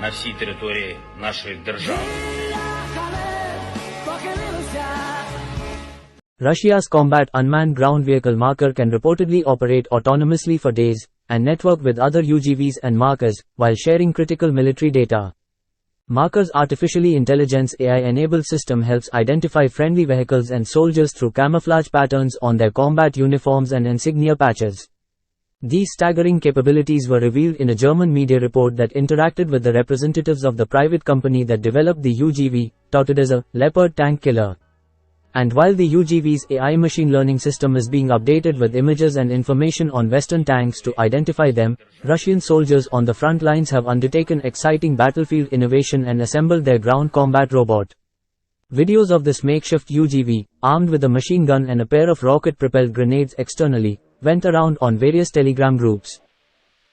на всій території нашої держави. Russia's combat unmanned ground vehicle Marker can reportedly operate autonomously for days, and network with other UGVs and Markers, while sharing critical military data. Marker's artificially intelligence AI-enabled system helps identify friendly vehicles and soldiers through camouflage patterns on their combat uniforms and insignia patches. These staggering capabilities were revealed in a German media report that interacted with the representatives of the private company that developed the UGV, touted as a Leopard tank killer. And while the UGV's AI machine learning system is being updated with images and information on Western tanks to identify them, Russian soldiers on the front lines have undertaken exciting battlefield innovation and assembled their ground combat robot. Videos of this makeshift UGV, armed with a machine gun and a pair of rocket-propelled grenades externally, went around on various Telegram groups.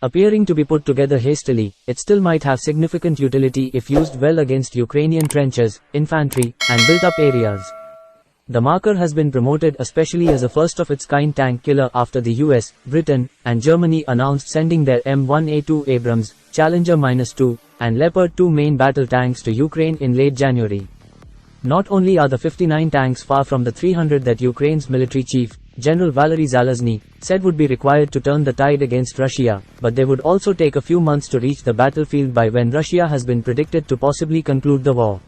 Appearing to be put together hastily, it still might have significant utility if used well against Ukrainian trenches, infantry, and built-up areas. The Marker has been promoted especially as a first-of-its-kind tank killer after the US, Britain, and Germany announced sending their M1A2 Abrams, Challenger-2, and Leopard 2 main battle tanks to Ukraine in late January. Not only are the 59 tanks far from the 300 that Ukraine's military chief, General Valery Zaluzhny, said would be required to turn the tide against Russia, but they would also take a few months to reach the battlefield by when Russia has been predicted to possibly conclude the war.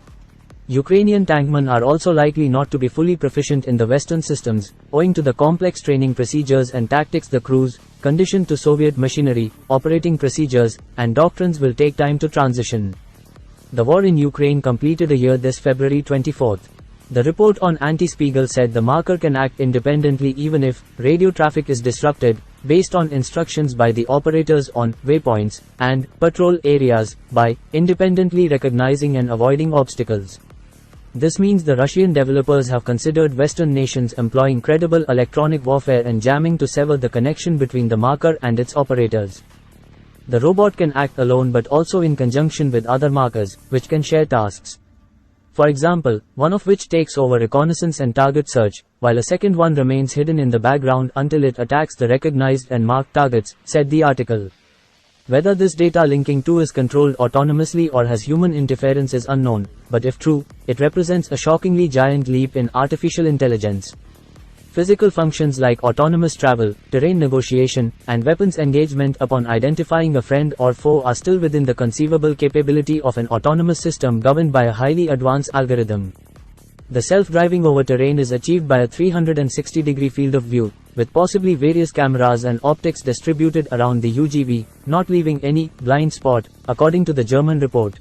Ukrainian tankmen are also likely not to be fully proficient in the Western systems, owing to the complex training procedures and tactics the crews, conditioned to Soviet machinery, operating procedures, and doctrines will take time to transition. The war in Ukraine completed a year this February 24. The report on Anti-Spiegel said the Marker can act independently even if radio traffic is disrupted, based on instructions by the operators on waypoints and patrol areas, by independently recognizing and avoiding obstacles. This means the Russian developers have considered Western nations employing credible electronic warfare and jamming to sever the connection between the Marker and its operators. The robot can act alone but also in conjunction with other Markers, which can share tasks. For example, one of which takes over reconnaissance and target search, while a second one remains hidden in the background until it attacks the recognized and marked targets, said the article. Whether this data linking to is controlled autonomously or has human interference is unknown, but if true, it represents a shockingly giant leap in artificial intelligence. Physical functions like autonomous travel, terrain negotiation, and weapons engagement upon identifying a friend or foe are still within the conceivable capability of an autonomous system governed by a highly advanced algorithm. The self-driving over terrain is achieved by a 360-degree field of view, with possibly various cameras and optics distributed around the UGV, not leaving any blind spot, according to the German report.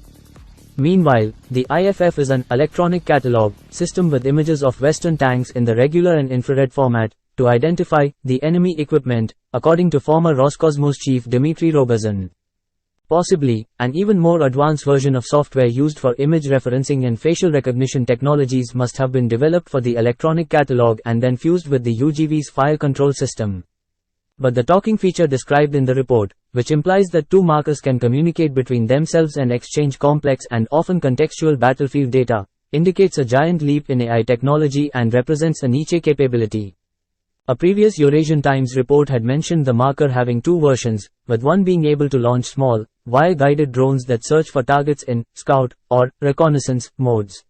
Meanwhile, the IFF is an electronic catalog system with images of Western tanks in the regular and infrared format, to identify the enemy equipment, according to former Roscosmos chief Dmitry Rogozin. Possibly, an even more advanced version of software used for image referencing and facial recognition technologies must have been developed for the electronic catalog and then fused with the UGV's fire control system. But the talking feature described in the report, which implies that two Markers can communicate between themselves and exchange complex and often contextual battlefield data, indicates a giant leap in AI technology and represents a niche capability. A previous Eurasian Times report had mentioned the Marker having two versions, with one being able to launch small, wire-guided drones that search for targets in scout or reconnaissance modes.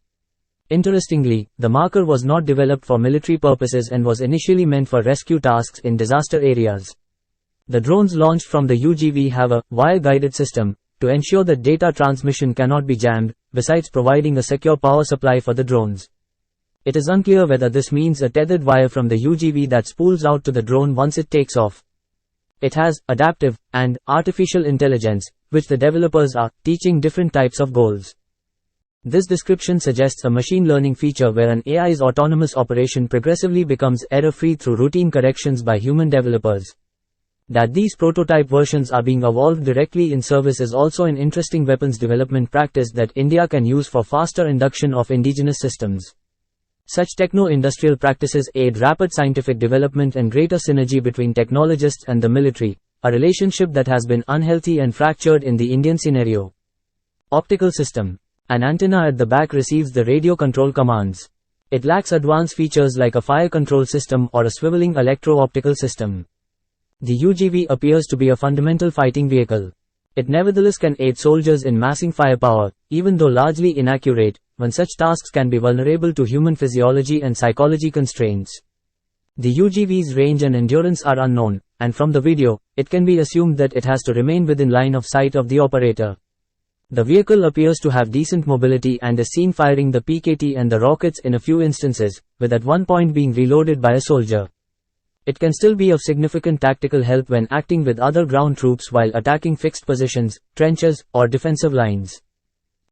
Interestingly, the Marker was not developed for military purposes and was initially meant for rescue tasks in disaster areas. The drones launched from the UGV have a wire-guided system to ensure that data transmission cannot be jammed, besides providing a secure power supply for the drones. It is unclear whether this means a tethered wire from the UGV that spools out to the drone once it takes off. It has adaptive and artificial intelligence, which the developers are teaching different types of goals. This description suggests a machine learning feature where an AI's autonomous operation progressively becomes error-free through routine corrections by human developers. That these prototype versions are being evolved directly in service is also an interesting weapons development practice that India can use for faster induction of indigenous systems. Such techno-industrial practices aid rapid scientific development and greater synergy between technologists and the military, a relationship that has been unhealthy and fractured in the Indian scenario. Optical system. An antenna at the back receives the radio control commands. It lacks advanced features like a fire control system or a swiveling electro-optical system. The UGV appears to be a fundamental fighting vehicle. It nevertheless can aid soldiers in massing firepower, even though largely inaccurate, when such tasks can be vulnerable to human physiology and psychology constraints. The UGV's range and endurance are unknown, and from the video, it can be assumed that it has to remain within line of sight of the operator. The vehicle appears to have decent mobility and is seen firing the PKT and the rockets in a few instances, with at one point being reloaded by a soldier. It can still be of significant tactical help when acting with other ground troops while attacking fixed positions, trenches, or defensive lines.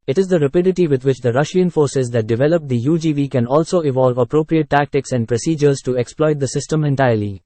It is the rapidity with which the Russian forces that developed the UGV can also evolve appropriate tactics and procedures to exploit the system entirely.